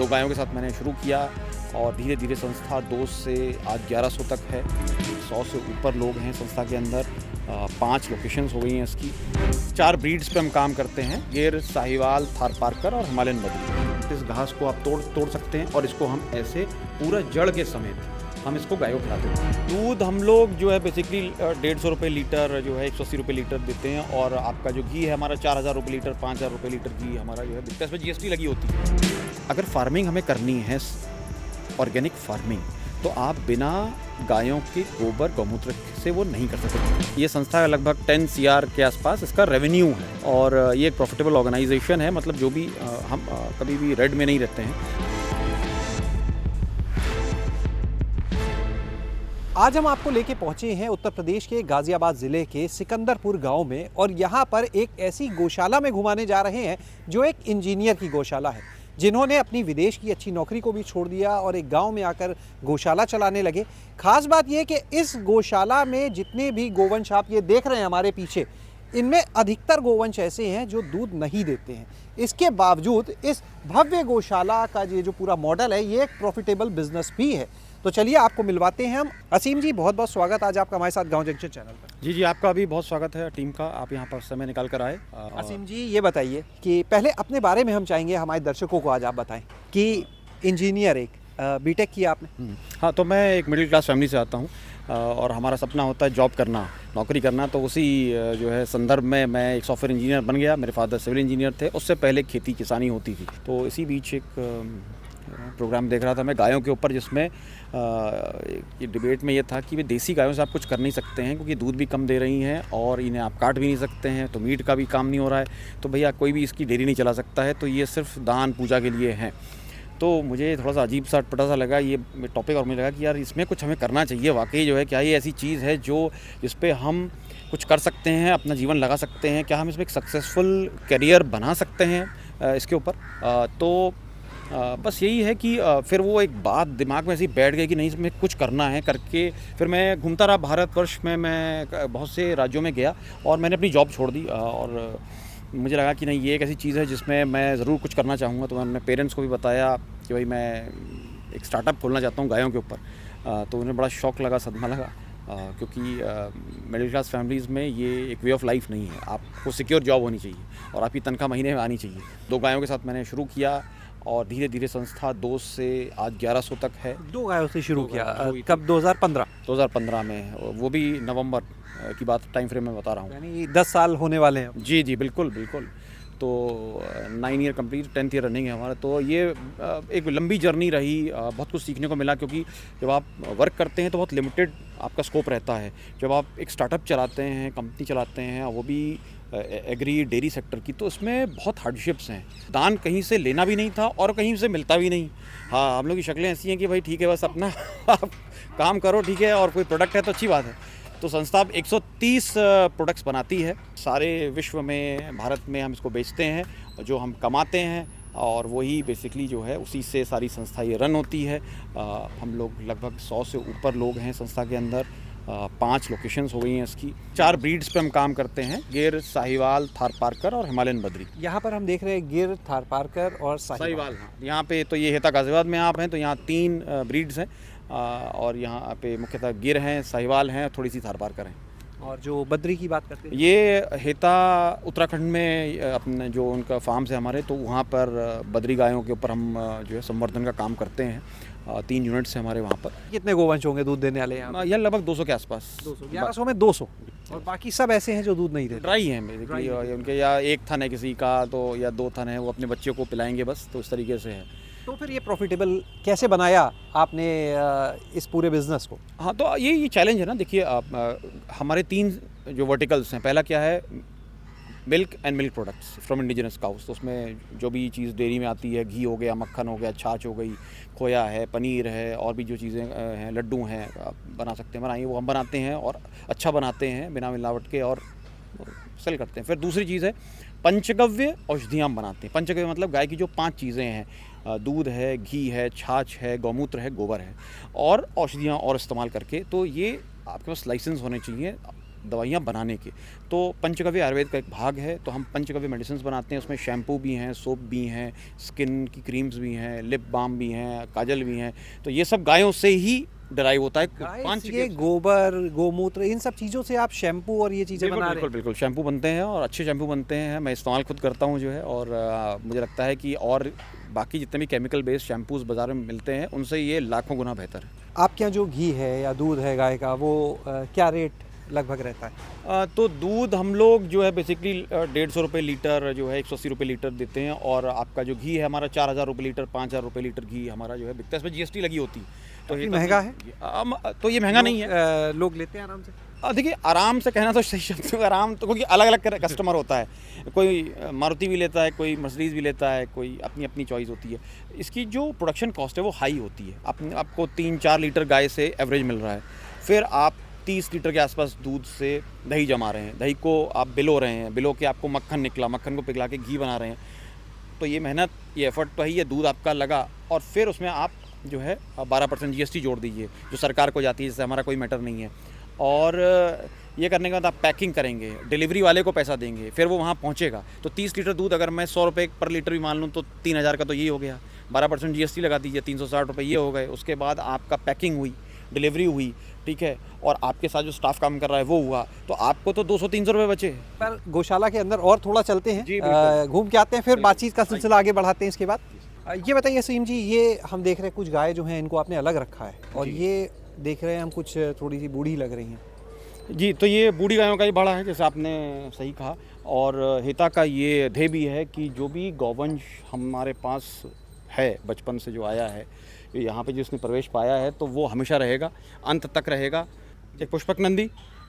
2 गायों के साथ मैंने शुरू किया और धीरे धीरे संस्था 2 से आज 1100 तक है। 100 से ऊपर लोग हैं संस्था के अंदर। 5 लोकेशंस हो गई हैं इसकी। 4 ब्रीड्स पे हम काम करते हैं, गिर, साहिवाल, थारपारकर और हिमालयन बद्री। इस घास को आप तोड़ सकते हैं और इसको हम ऐसे पूरा जड़ के समेत हम इसको गायों को खिलाते हैं। दूध हम लोग जो है बेसिकली 150 रुपये लीटर जो है 180 रुपये लीटर देते हैं और आपका जो घी है हमारा 4000 रुपये लीटर, 5000 रुपये लीटर घी हमारा जो है बिकता है। इसमें GST लगी होती है। अगर फार्मिंग हमें करनी है ऑर्गेनिक फार्मिंग तो आप बिना गायों के गोबर गौमूत्र से वो नहीं कर सकते। ये संस्था लगभग 10 CR के आसपास इसका रेवेन्यू है और ये एक प्रॉफिटेबल ऑर्गेनाइजेशन है। मतलब जो भी हम कभी भी रेड में नहीं रहते हैं। आज हम आपको लेके पहुंचे हैं उत्तर प्रदेश के गाजियाबाद ज़िले के सिकंदरपुर गांव में और यहाँ पर एक ऐसी गौशाला में घुमाने जा रहे हैं जो एक इंजीनियर की गौशाला है, जिन्होंने अपनी विदेश की अच्छी नौकरी को भी छोड़ दिया और एक गांव में आकर गौशाला चलाने लगे। खास बात यह कि इस गौशाला में जितने भी गोवंश आप ये देख रहे हैं हमारे पीछे, इनमें अधिकतर गोवंश ऐसे हैं जो दूध नहीं देते हैं। इसके बावजूद इस भव्य गौशाला का ये जो पूरा मॉडल है ये एक प्रॉफिटेबल बिजनेस भी है। तो चलिए आपको मिलवाते हैं हम। असीम जी, बहुत बहुत स्वागत आज आपका हमारे साथ गांव जंक्शन चैनल पर। जी आपका भी बहुत स्वागत है टीम का, आप यहाँ पर समय निकाल कर आए। असीम जी, ये बताइए कि पहले अपने बारे में हम चाहेंगे हमारे दर्शकों को आज आप बताएं कि इंजीनियर एक बीटेक किया आपने। हाँ, तो मैं एक मिडिल क्लास फैमिली से आता हूँ और हमारा सपना होता है जॉब करना, नौकरी करना। तो उसी जो है संदर्भ में मैं एक सॉफ्टवेयर इंजीनियर बन गया। मेरे फादर सिविल इंजीनियर थे, उससे पहले खेती किसानी होती थी। तो इसी बीच एक प्रोग्राम देख रहा था मैं गायों के ऊपर, जिसमें ये डिबेट में ये था कि वे देसी गायों से आप कुछ कर नहीं सकते हैं क्योंकि दूध भी कम दे रही हैं और इन्हें आप काट भी नहीं सकते हैं, तो मीट का भी काम नहीं हो रहा है। तो भैया कोई भी इसकी डेयरी नहीं चला सकता है, तो ये सिर्फ दान पूजा के लिए हैं। तो मुझे थोड़ा सा अजीब सा अटपटा सा लगा ये टॉपिक और मुझे लगा कि यार इसमें कुछ हमें करना चाहिए। वाकई जो है क्या ये ऐसी चीज़ है जो जिस पे हम कुछ कर सकते हैं, अपना जीवन लगा सकते हैं? क्या हम इसमें एक सक्सेसफुल करियर बना सकते हैं इसके ऊपर? तो बस यही है कि फिर वो एक बात दिमाग में ऐसी बैठ गई कि नहीं इसमें कुछ करना है करके। फिर मैं घूमता रहा भारतवर्ष में, मैं बहुत से राज्यों में गया और मैंने अपनी जॉब छोड़ दी और मुझे लगा कि नहीं ये एक ऐसी चीज़ है जिसमें मैं ज़रूर कुछ करना चाहूँगा। तो मैंने पेरेंट्स को भी बताया कि भाई मैं एक स्टार्टअप खोलना चाहता हूँ गायों के ऊपर। तो उन्हें बड़ा शौक लगा, सदमा लगा, क्योंकि मिडिल क्लास फैमिलीज़ में ये एक वे ऑफ लाइफ नहीं है। आपको सिक्योर जॉब होनी चाहिए और आपकी तनख्वाह महीने में आनी चाहिए। 2 गायों के साथ मैंने शुरू किया और धीरे धीरे संस्था 2 से आज 1100 तक है। 2 गायों से शुरू किया कब? 2015 में, वो भी नवंबर की बात टाइम फ्रेम में बता रहा हूँ। यानी 10 साल होने वाले हैं। जी बिल्कुल। तो 9 year complete, 10th year running है हमारा। तो ये एक लंबी जर्नी रही, बहुत कुछ सीखने को मिला क्योंकि जब आप वर्क करते हैं तो बहुत लिमिटेड आपका स्कोप रहता है। जब आप एक स्टार्टअप चलाते हैं, कंपनी चलाते हैं, वो भी एग्री डेयरी सेक्टर की, तो उसमें बहुत हार्डशिप्स हैं। दान कहीं से लेना भी नहीं था और कहीं से मिलता भी नहीं। हाँ, हम लोग की शक्लें ऐसी हैं कि भाई ठीक है बस अपना आप काम करो, ठीक है, और कोई प्रोडक्ट है तो अच्छी बात है। तो संस्था 130 प्रोडक्ट्स बनाती है सारे विश्व में, भारत में हम इसको बेचते हैं, जो हम कमाते हैं और वही बेसिकली जो है उसी से सारी संस्था ये रन होती है। हम लोग लगभग 100 से ऊपर लोग हैं संस्था के अंदर। 5 लोकेशंस हो गई हैं इसकी। 4 ब्रीड्स पे हम काम करते हैं, गिर, साहिवाल, थारपारकर और हिमालयन बद्री। यहाँ पर हम देख रहे हैं गिर, थारपारकर और साहिवाल। हाँ, यहाँ पे तो ये हेता गाजियाबाद में आप हैं तो यहाँ 3 ब्रीड्स हैं और यहाँ पे मुख्यतः गिर हैं, साहिवाल हैं, थोड़ी सी थारपारकर हैं। और जो बद्री की बात करते हैं, ये हेता उत्तराखंड में अपने जो उनका फार्म्स है हमारे, तो वहाँ पर बद्री गायों के ऊपर हम जो है संवर्धन का काम करते हैं। 3 यूनिट्स हैं हमारे वहाँ पर। कितने गोवंश होंगे दूध देने वाले यहाँ? यह लगभग 200 के आसपास। 1100 में 200 और बाकी सब ऐसे हैं जो दूध नहीं देते, ड्राई हैं बेसिकली। उनके या 1 थन है किसी का, तो या 2 थन है, वो अपने बच्चों को पिलाएंगे बस, तो इस तरीके से है। तो फिर ये प्रॉफिटेबल कैसे बनाया आपने इस पूरे बिजनेस को? हाँ, तो ये चैलेंज है ना। देखिए हमारे 3 जो वर्टिकल्स हैं, पहला क्या है, milk and milk products from indigenous cows. तो उसमें जो भी चीज़ डेयरी में आती है, घी हो गया, मक्खन हो गया, छाछ हो गई, खोया है, पनीर है, और भी जो चीज़ें हैं, लड्डू हैं, आप बना सकते हैं, बनाइए, वो हम बनाते हैं और अच्छा बनाते हैं बिना मिलावट के और सेल करते हैं। फिर दूसरी चीज़ है पंचगव्य औषधियाँ हम बनाते हैं। पंचगव्य मतलब गाय की जो 5 चीज़ें हैं, दूध है, घी है, छाछ है, गौमूत्र है, गोबर है, और औषधियाँ और इस्तेमाल करके। तो ये आपके पास लाइसेंस होने चाहिए दवाइयाँ बनाने के। तो पंचगव्य आयुर्वेद का एक भाग है, तो हम पंचगव्य मेडिसिन्स बनाते हैं। उसमें शैम्पू भी हैं, सोप भी हैं, स्किन की क्रीम्स भी हैं, लिप बाम भी हैं, काजल भी हैं। तो ये सब गायों से ही डिराइव होता है। गाय 5 से गोबर, गोमूत्र, इन सब चीज़ों से आप शैम्पू और ये चीज़ें बना रहे बिल्कुल हैं? बिल्कुल शैम्पू बनते हैं और अच्छे शैम्पू बनते हैं। मैं इस्तेमाल खुद करता हूँ जो है, और मुझे लगता है कि और बाकी जितने भी केमिकल बेस्ड शैम्पूज़ बाज़ार में मिलते हैं उनसे ये लाखों गुना बेहतर है। आपके यहाँ जो घी है या दूध है गाय का, वो क्या रेट लगभग रहता है? तो दूध हम लोग जो है बेसिकली 150 रुपये लीटर जो है 180 रुपये लीटर देते हैं, और आपका जो घी है हमारा 4000 रुपये लीटर, 5000 रुपये लीटर घी हमारा जो है बिकता है। इसमें जीएसटी लगी होती है, तो काफ़ी महंगा है? तो ये महंगा नहीं है। लोग लेते हैं आराम से? देखिए, आराम से कहना तो सही शब्द है, आराम तो, क्योंकि अलग अलग कस्टमर होता है। कोई मारुति भी लेता है, कोई मर्सिडीज़ भी लेता है, कोई अपनी अपनी चॉइस होती है। इसकी जो प्रोडक्शन कॉस्ट है वो हाई होती है। आपको 3-4 लीटर गाय से एवरेज मिल रहा है, फिर आप 30 लीटर के आसपास दूध से दही जमा रहे हैं, दही को आप बिलो रहे हैं, बिलो के आपको मक्खन निकला, मक्खन को पिघला के घी बना रहे हैं। तो ये मेहनत, ये एफर्ट तो है, ये दूध आपका लगा, और फिर उसमें आप जो है 12% जीएसटी जोड़ दीजिए जो सरकार को जाती है, जिससे हमारा कोई मैटर नहीं है। और ये करने के बाद आप पैकिंग करेंगे, डिलीवरी वाले को पैसा देंगे, फिर वो वहाँ पहुँचेगा। तो 30 लीटर दूध अगर मैं 100 रुपये पर लीटर भी मान लूँ तो 3000 का तो ये हो गया। 12% जीएसटी लगा दीजिए, 360 रुपये ये हो गए। उसके बाद आपका पैकिंग हुई, डिलीवरी हुई, ठीक है, और आपके साथ जो स्टाफ काम कर रहा है वो हुआ, तो आपको तो 200-300 रुपये बचे। पर गौशाला के अंदर और थोड़ा चलते जी, हैं, बिल्कुल। घूम के आते हैं, फिर बातचीत का सिलसिला आगे बढ़ाते हैं इसके बाद। ये बताइए असीम जी, ये हम देख रहे हैं कुछ गाय जो हैं इनको आपने अलग रखा है, और जी। ये देख रहे हैं हम कुछ थोड़ी सी बूढ़ी लग रही हैं। जी, तो ये बूढ़ी गायों का ही बाड़ा है, जैसे आपने सही कहा। और हिता का ये ध्येय भी है कि जो भी गौवंश हमारे पास है, बचपन से जो आया है, यहाँ पे जिसने प्रवेश पाया है, तो वो हमेशा रहेगा, अंत तक रहेगा। एक पुष्पक नंदी,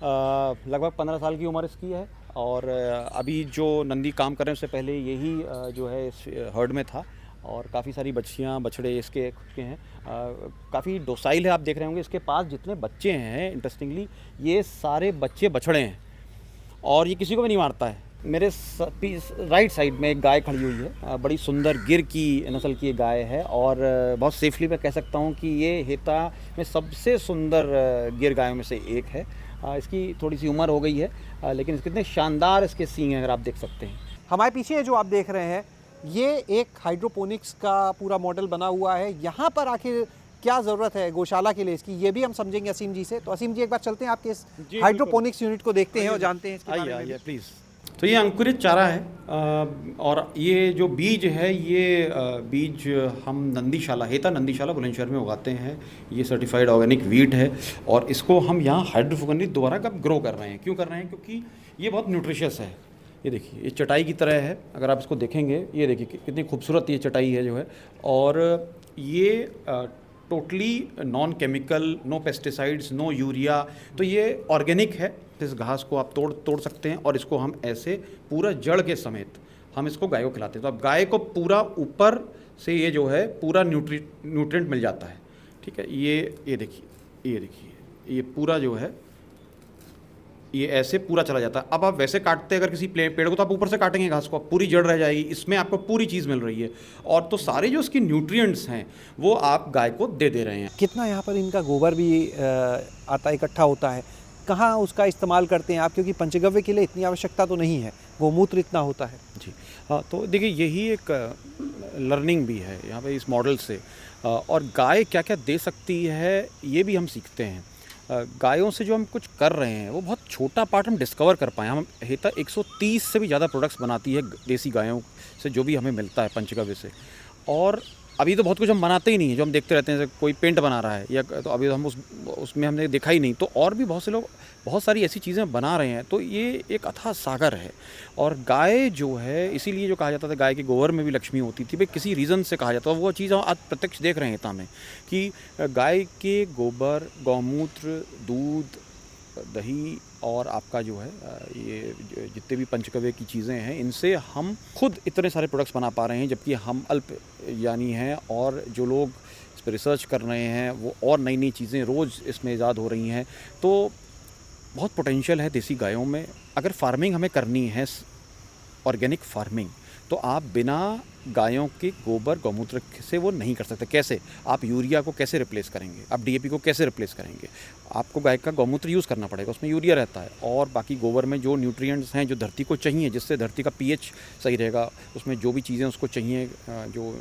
लगभग 15 साल की उम्र इसकी है, और अभी जो नंदी काम कर रहे हैं उससे पहले यही जो है इस हर्ड में था, और काफ़ी सारी बच्चियाँ बछड़े इसके खुद के हैं। काफ़ी डोसाइल है, आप देख रहे होंगे इसके पास जितने बच्चे हैं, इंटरेस्टिंगली ये सारे बच्चे बछड़े हैं, और ये किसी को भी नहीं मारता है। मेरे राइट साइड में एक गाय खड़ी हुई है, बड़ी सुंदर गिर की नस्ल की एक गाय है, और बहुत सेफली मैं कह सकता हूँ कि ये हिता में सबसे सुंदर गिर गायों में से एक है। इसकी थोड़ी सी उम्र हो गई है, लेकिन कितने शानदार इसके सींग हैं, अगर आप देख सकते हैं। हमारे पीछे जो आप देख रहे हैं, ये एक हाइड्रोपोनिक्स का पूरा मॉडल बना हुआ है। यहाँ पर आखिर क्या ज़रूरत है गौशाला के लिए इसकी, ये भी हम समझेंगे असीम जी से। तो असीम जी, एक बार चलते हैं आपके इस हाइड्रोपोनिक्स यूनिट को देखते हैं और जानते हैं इसके बारे में। आइए प्लीज़। तो ये अंकुरित चारा है, और ये जो बीज है, ये बीज हम नंदीशाला, हेता नंदीशाला बुलंदशहर में उगाते हैं। ये सर्टिफाइड ऑर्गेनिक वीट है, और इसको हम यहाँ हाइड्रोपोनिक दोबारा कब ग्रो कर रहे हैं। क्यों कर रहे हैं? क्योंकि ये बहुत न्यूट्रिशियस है। ये देखिए, ये चटाई की तरह है, अगर आप इसको देखेंगे, ये देखिए कितनी खूबसूरत ये चटाई है जो है। और ये totally non chemical, no pesticides, no urea, तो ये ऑर्गेनिक है। इस घास को आप तोड़ सकते हैं, और इसको हम ऐसे पूरा जड़ के समेत हम इसको गाय को खिलाते हैं। तो अब गाय को पूरा ऊपर से ये जो है पूरा न्यूट्रिएंट मिल जाता है, ठीक है। ये देखिए ये पूरा जो है ये ऐसे पूरा चला जाता है। अब आप वैसे काटते हैं अगर किसी पेड़ को, तो आप ऊपर से काटेंगे घास को, पूरी जड़ रह जाएगी, इसमें आपको पूरी चीज़ मिल रही है, और तो सारे जो इसकी न्यूट्रिएंट्स हैं वो आप गाय को दे रहे हैं। कितना यहाँ पर इनका गोबर भी आता, इकट्ठा होता है, कहाँ उसका इस्तेमाल करते हैं आप? क्योंकि पंचगव्य के लिए इतनी आवश्यकता तो नहीं है, गोमूत्र इतना होता है। जी हाँ, तो देखिए यही एक लर्निंग भी है यहाँ पे इस मॉडल से, और गाय क्या क्या दे सकती है ये भी हम सीखते हैं। गायों से जो हम कुछ कर रहे हैं वो बहुत छोटा पार्ट हम डिस्कवर कर पाएँ। हम हेता 130 से भी ज़्यादा प्रोडक्ट्स बनाती है देसी गायों से, जो भी हमें मिलता है पंचगव्य से। और अभी तो बहुत कुछ हम बनाते ही नहीं है, जो हम देखते रहते हैं, जैसे कोई पेंट बना रहा है, या तो अभी तो हम उसमें हमने देखा ही नहीं। तो और भी बहुत से लोग बहुत सारी ऐसी चीज़ें बना रहे हैं, तो ये एक अथाह सागर है। और गाय जो है, इसीलिए जो कहा जाता था गाय के गोबर में भी लक्ष्मी होती थी, भाई किसी रीज़न से कहा जाता है। वो चीज़ हम आज प्रत्यक्ष देख रहे हैं हिता में, कि गाय के गोबर, गौमूत्र, दूध, दही, और आपका जो है ये जितने भी पंचगव्य की चीज़ें हैं, इनसे हम खुद इतने सारे प्रोडक्ट्स बना पा रहे हैं, जबकि हम अल्प यानी हैं। और जो लोग इस पर रिसर्च कर रहे हैं, वो और नई नई चीज़ें रोज़ इसमें ईजाद हो रही हैं। तो बहुत पोटेंशियल है देसी गायों में। अगर फार्मिंग हमें करनी है, ऑर्गेनिक फार्मिंग, तो आप बिना गायों के गोबर गौमूत्र से वो नहीं कर सकते। कैसे? आप यूरिया को कैसे रिप्लेस करेंगे, आप डीएपी को कैसे रिप्लेस करेंगे? आपको गाय का गौमूत्र यूज़ करना पड़ेगा, उसमें यूरिया रहता है और बाकी गोबर में जो न्यूट्रिएंट्स हैं जो धरती को चाहिए, जिससे धरती का पीएच सही रहेगा, उसमें जो भी चीज़ें उसको चाहिए, जो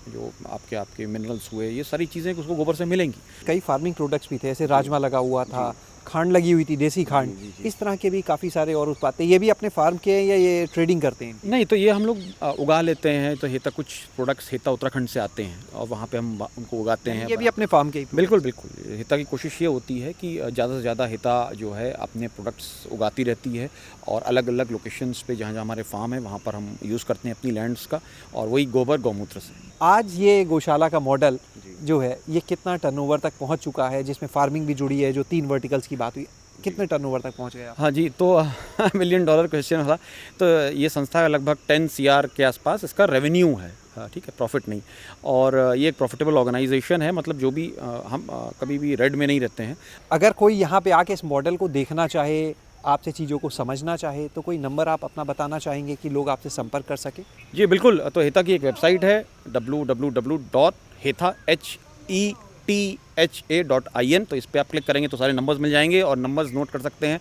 जो आपके मिनरल्स हुए, ये सारी चीज़ें उसको गोबर से मिलेंगी। कई फार्मिंग प्रोडक्ट्स भी थे, ऐसे राजमा लगा हुआ था, खांड लगी हुई थी, देसी खांड, इस तरह के भी काफ़ी सारे और उत्पाद थे। ये भी अपने फार्म के हैं या ये ट्रेडिंग करते हैं? नहीं, तो ये हम लोग उगा लेते हैं। तो हेता कुछ प्रोडक्ट्स हेता उत्तराखंड से आते हैं और वहाँ पे हम उनको उगाते हैं। ये भी अपने फार्म के ही? बिल्कुल बिल्कुल। हेता की कोशिश ये होती है कि ज़्यादा से ज़्यादा हेता जो है अपने प्रोडक्ट्स उगाती रहती है और अलग अलग लोकेशंस पे जहाँ जहाँ हमारे फार्म है वहाँ पर हम यूज़ करते हैं अपनी लैंड्स का, और वही गोबर गौमूत्र से। आज ये गौशाला का मॉडल जो है ये कितना टर्नओवर तक पहुंच चुका है, जिसमें फार्मिंग भी जुड़ी है, जो 3 वर्टिकल्स की बात हुई, कितने टर्नओवर तक पहुंच गया? हाँ जी, तो $1 मिलियन क्वेश्चन था। तो ये संस्था लगभग 10 CR के आसपास इसका रेवेन्यू है, ठीक है, प्रॉफिट नहीं। और ये एक प्रॉफिटेबल ऑर्गेनाइजेशन है, मतलब जो भी हम कभी भी रेड में नहीं रहते हैं। अगर कोई यहाँ पे आके इस मॉडल को देखना चाहे, आपसे चीज़ों को समझना चाहे, तो कोई नंबर आप अपना बताना चाहेंगे कि लोग आपसे संपर्क कर सके? जी बिल्कुल। तो हेता की एक वेबसाइट है www.hetha.in। तो इस पर आप क्लिक करेंगे तो सारे नंबर्स मिल जाएंगे और नंबर्स नोट कर सकते हैं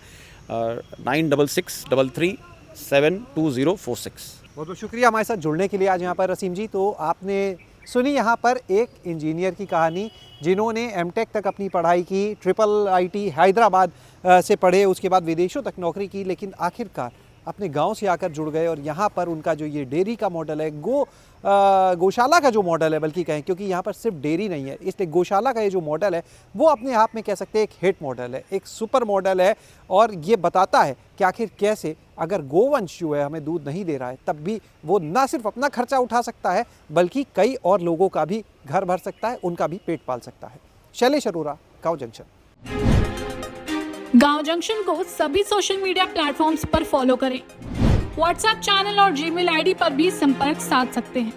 9663372046। बहुत बहुत शुक्रिया हमारे साथ जुड़ने के लिए आज यहाँ पर रसीम जी। तो आपने सुनी यहाँ पर एक इंजीनियर की कहानी, जिन्होंने एमटेक तक अपनी पढ़ाई की, IIIT हैदराबाद से पढ़े, उसके बाद विदेशों तक नौकरी की, लेकिन आखिरकार अपने गांव से आकर जुड़ गए और यहाँ पर उनका जो ये डेयरी का मॉडल है, गौशाला का जो मॉडल है बल्कि कहें, क्योंकि यहाँ पर सिर्फ डेयरी नहीं है, इसलिए गौशाला का ये जो मॉडल है वो अपने आप में कह सकते हैं एक हिट मॉडल है, एक सुपर मॉडल है। और ये बताता है कि आखिर कैसे अगर गोवंश जो है हमें दूध नहीं दे रहा है, तब भी वो ना सिर्फ अपना खर्चा उठा सकता है बल्कि कई और लोगों का भी घर भर सकता है, उनका भी पेट पाल सकता है। शैलेश अरोरा, गाँव जंक्शन। गाँव जंक्शन को सभी सोशल मीडिया प्लेटफॉर्म्स पर फॉलो करें। व्हाट्सएप चैनल और जीमेल आईडी पर भी संपर्क साध सकते हैं।